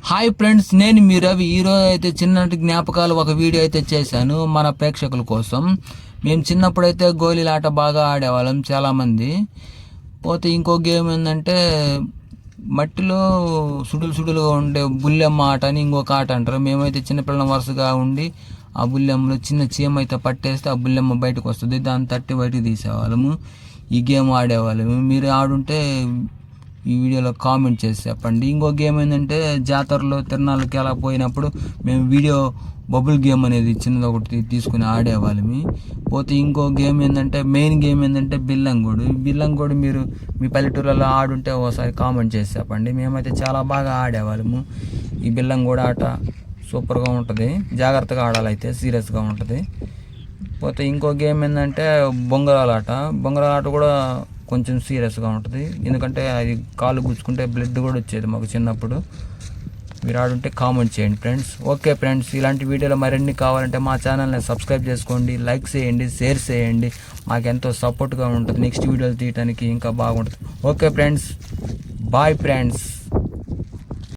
Hi friends, నేను మీ రవి. ఈరోజు అయితే చిన్నటి జ్ఞాపకాలు ఒక వీడియో అయితే చేశాను మన ప్రేక్షకుల కోసం. మేము చిన్నప్పుడైతే గోళీలాట బాగా ఆడేవాళ్ళం చాలామంది. పోతే ఇంకో గేమ్ ఏంటంటే మట్టిలో సుడులుగా ఉండే బుల్లెమ్మ ఆట అని ఇంకొక ఆట అంటారు. మేమైతే చిన్నపిల్లల వరుసగా ఉండి ఆ బుల్లెమ్మలో చిన్న చీమ అయితే పట్టేస్తే ఆ బుల్లెమ్మ బయటకు వస్తుంది, దాన్ని తట్టి బయటకు తీసేవాళ్ళము. ఈ గేమ్ ఆడేవాళ్ళము. మీరు ఆడుంటే ఈ వీడియోలో కామెంట్ చేసి చెప్పండి. ఇంకో గేమ్ ఏంటంటే జాతరలో తిరణాలకి అలా పోయినప్పుడు మేము వీడియో బబుల్ గేమ్ అనేది చిన్నది ఒకటి తీసుకుని ఆడేవాళ్ళమి. పోతే ఇంకో గేమ్ ఏంటంటే మెయిన్ గేమ్ ఏంటంటే బిల్లంగోడు మీరు మీ పల్లెటూరులో ఆడుంటే ఒకసారి కామెంట్ చేసి చెప్పండి. మేమైతే చాలా బాగా ఆడేవాళ్ళము. ఈ బిల్లంగోడు ఆట సూపర్గా ఉంటుంది, జాగ్రత్తగా ఆడాలి, అయితే సీరియస్గా ఉంటుంది. పోతే ఇంకో గేమ్ ఏంటంటే బొంగరాల ఆట కూడా కొంచెం సీరియస్గా ఉంటుంది, ఎందుకంటే అది కాలు గుచ్చుకుంటే బ్లడ్ కూడా వచ్చేది మాకు చిన్నప్పుడు. మీరు ఆడుంటే కామెంట్ చేయండి ఫ్రెండ్స్. ఓకే ఫ్రెండ్స్, ఇలాంటి వీడియోలు మరిన్ని కావాలంటే మా ఛానల్ని సబ్స్క్రైబ్ చేసుకోండి, లైక్ చేయండి, షేర్ చేయండి. మాకెంతో సపోర్ట్గా ఉంటుంది నెక్స్ట్ వీడియోలు తీయడానికి, ఇంకా బాగుంటుంది. Okay friends, bye friends.